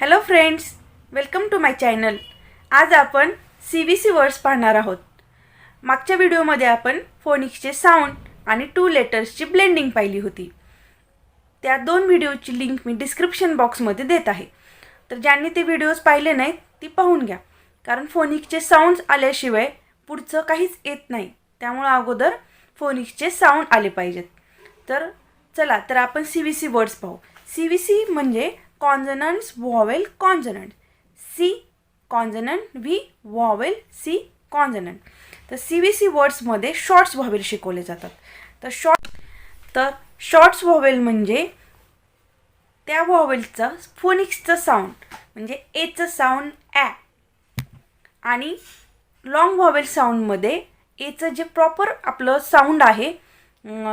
Hello friends, welcome to my channel. आज आपण CVC words पाहणार आहोत. मागच्या व्हिडिओमध्ये आपण फोनिक्सचे साऊंड आणि 2 लेटर्सची ब्लेंडिंग पाहिली होती. त्या 2 व्हिडिओची लिंक मी डिस्क्रिप्शन बॉक्समध्ये देत आहे. तर ज्यांनी ते व्हिडिओज पाहिले नाहीत ती पाहून घ्या, कारण फोनिक्सचे साऊंड्स आल्याशिवाय पुढचं काहीच येत नाही. त्यामुळे अगोदर फोनिक्सचे साऊंड आले पाहिजेत. तर चला तर आपण CVC वर्ड्स पाहू. CVC म्हणजे consonants vowel consonant. C consonant, V vowel, C consonant. तर CVC वर्ड्समध्ये शॉर्ट्स व्हॉवेल शिकवले जातात. तर शॉर्ट्स व्हॉवेल म्हणजे त्या व्हॉवेलचा फोनिक्सचं साऊंड, म्हणजे एचं साऊंड ॲ, आणि लॉंग व्हॉवेल साऊंडमध्ये एचं जे प्रॉपर आपलं साऊंड आहे,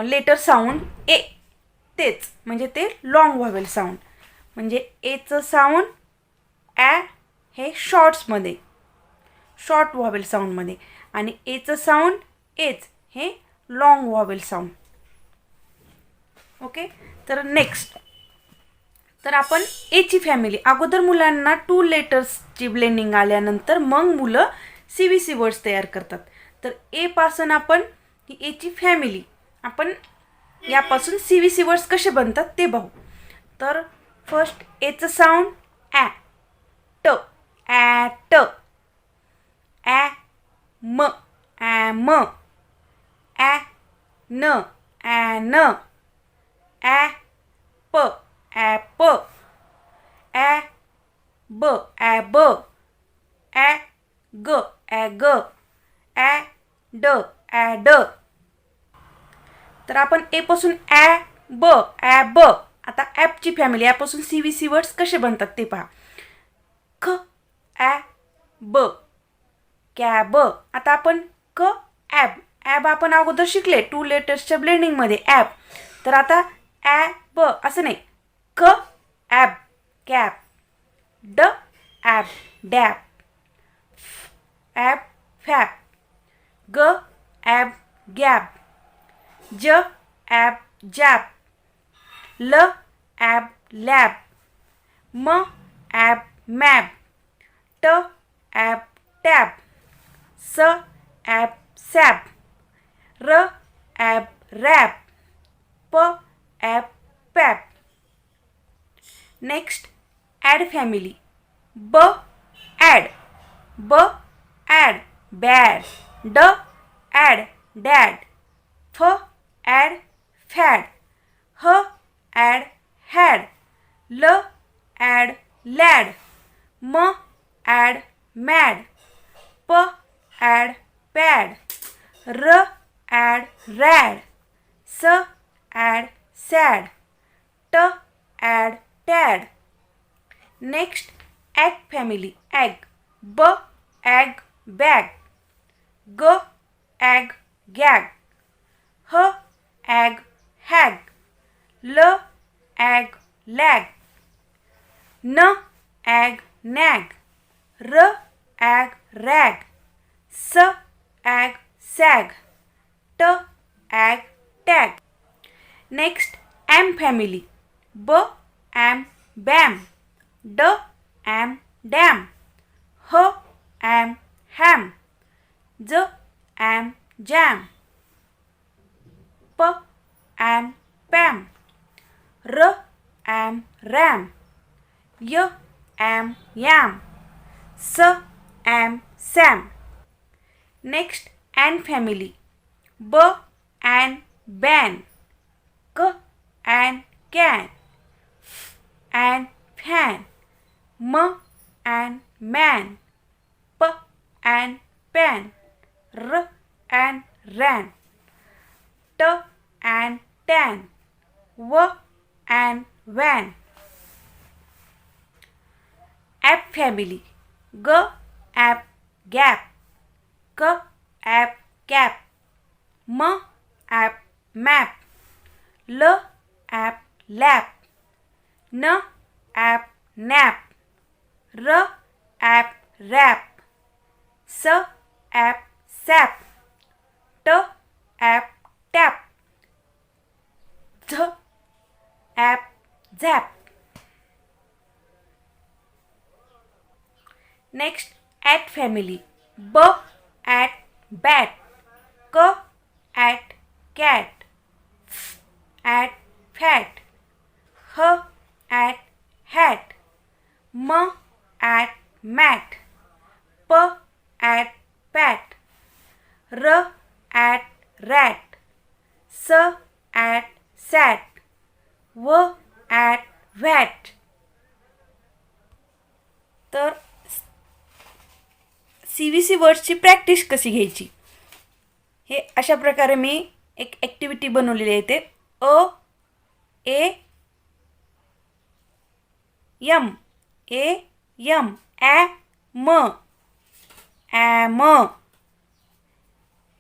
लेटर साऊंड ए, तेच म्हणजे ते लॉंग व्हॉवेल साऊंड. म्हणजे एचं साऊंड ॲ हे शॉर्ट्समध्ये, शॉर्ट व्हॉवेल साऊंडमध्ये, आणि एचं साऊंड एच हे लॉंग व्हॉवेल साऊंड. ओके, तर नेक्स्ट तर आपण एची फॅमिली. अगोदर मुलांना 2 लेटर्सची ब्लेंडिंग आल्यानंतर मग मुलं CVC वर्ड्स तयार करतात. तर ए पासून आपण ही एची फॅमिली, आपण यापासून CVC वर्ड्स कसे बनतात ते पाहू. तर फर्स्ट एचं साऊंड ॲ, ट, ॲट, ॲ म, ॲम, ॲ न, ॲन, ॲ प, ॲप, ॲ ब, ॲब, ॲ ग, ॲग, ॲ ड, ॲड. तर आपण ए पासून ॲ ब, ॲब. आता ॲपची फॅमिली, यापासून CVC वर्ड्स कसे बनतात ते पहा. ख, ॲ ब, कॅब. आता आपण क ॲब, ॲब आपण अगोदर शिकले 2 लेटर्सच्या ब्लेंडिंगमध्ये ॲब. तर आता ॲ ब असं नाही, क ॲब कॅब, ड ॲब डॅब, ॲब फॅब, ग ॲब गॅब, ज ॲब जॅब, ल ॲब लॅब, म ॲब मॅब, ट ॲब टॅब, स ॲब सॅब, र ॲब रॅब, प ab pab. Next ad family. ब ॲड, ब ॲड बॅड, ड ॲड डॅड, फ ॲड फॅड, ह ॲड हॅड, ल ॲड लॅड, म ॲड मॅड, प ॲड पॅड, र ॲड रॅड, स ॲड सॅड, ट ad tad. Next ag family. Ag. ब ॲग बॅग, ग ॲग गॅग, ह ॲग हॅग, ल ॲग लॅग, न ॲग नॅग, र ॲग रॅग, स ॲग सॅग, ट ag tag. Next am family. ब ॲम बॅम, ड ॲम डॅम, ह ॲम हॅम, ज ॲम जॅम, प ॲम पॅम, र ॲम रॅम, य ॲम यॅम, स am Sam. Next an family. ब ॲन बॅन, क ॲन कॅन, फ ॲन फॅन, म ॲन मॅन, प ॲन पॅन, र ॲन रॅन, ट ॲन टॅन, व ॲन वॅन. Ap family. ग ॲप गॅप, क ॲप कॅप, म ॲप मॅप, ल ॲप लॅप, न ॲप नॅप, र ॲप रॅप, स ॲप सॅप, ट ॲप टॅप, झ ap zap. Next at family. ब ॲट बॅट. क ॲट कॅट. फ ॲट फॅट. ह ॲट हॅट. म ॲट मॅट. प ॲट पॅट. र ॲट रॅट. स ॲट सॅट. व ॲट व्हॅट. तर CVC वर्ड्सची प्रॅक्टिस कशी घ्यायची हे अशा प्रकारे मी एक ॲक्टिव्हिटी बनवलेली आहे. ते ए यम ॲ म ॲम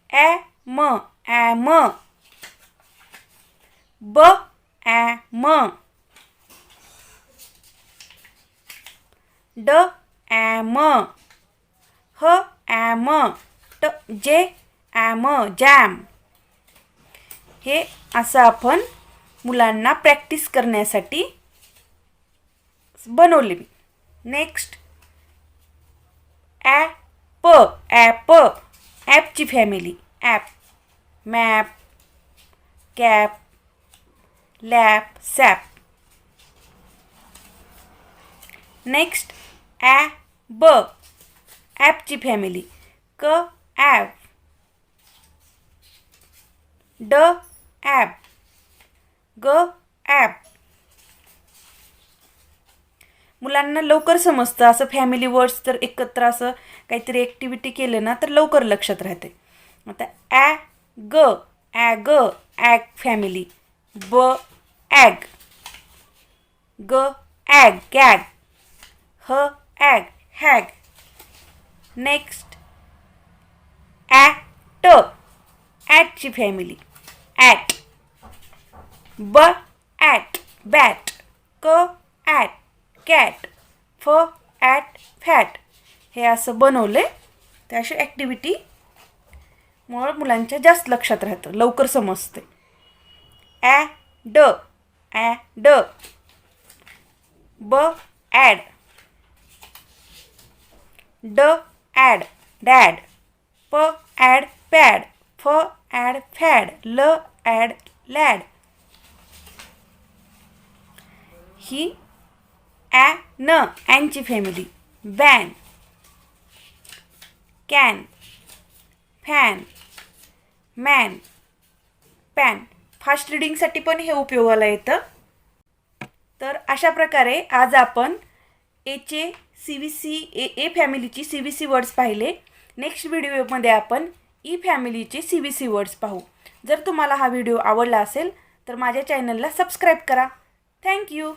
ॲम ब ॲम ड ॲम ह ॲम ट जे ॲम जॅम. हे असं आपण मुलांना प्रॅक्टिस करण्यासाठी बनवले. Next app ॲपची family. App map cap lap SAP. Next ॲपची family. क ॲप ड ॲप ग ॲप. मुलांना लवकर समजतं असं फॅमिली वर्ड्स जर एकत्र असं काहीतरी ॲक्टिव्हिटी केलं ना तर लवकर लक्षात राहते. आता ॲग फॅमिली. ब ॲग ग ॲग गॅग. ह ॲग हॅग. नेक्स्ट ॲटची फॅमिली. ॲट ब ॲट बॅट. क ॲट कॅट. फ ॲट फॅट. हे असं बनवलं आहे. तर अशी ॲक्टिव्हिटी मुळे मुलांच्या जास्त लक्षात राहतं, लवकर समजते. ॲड ब ॲड ड ॲड डॅड. प ॲड पॅड. फ ॲड फॅड. ल ॲड लॅड. ही ॲनची family. Van can fan man pan. Fast रीडिंगसाठी पण हे उपयोगाला येतं. तर अशा प्रकारे आज आपण एचे ए फॅमिलीची CVC वर्ड्स पाहिले. नेक्स्ट व्हिडिओमध्ये आपण फॅमिलीचे CVC वर्ड्स पाहू. जर तुम्हाला हा व्हिडिओ आवडला असेल तर माझ्या चॅनलला सबस्क्राईब करा. थँक्यू.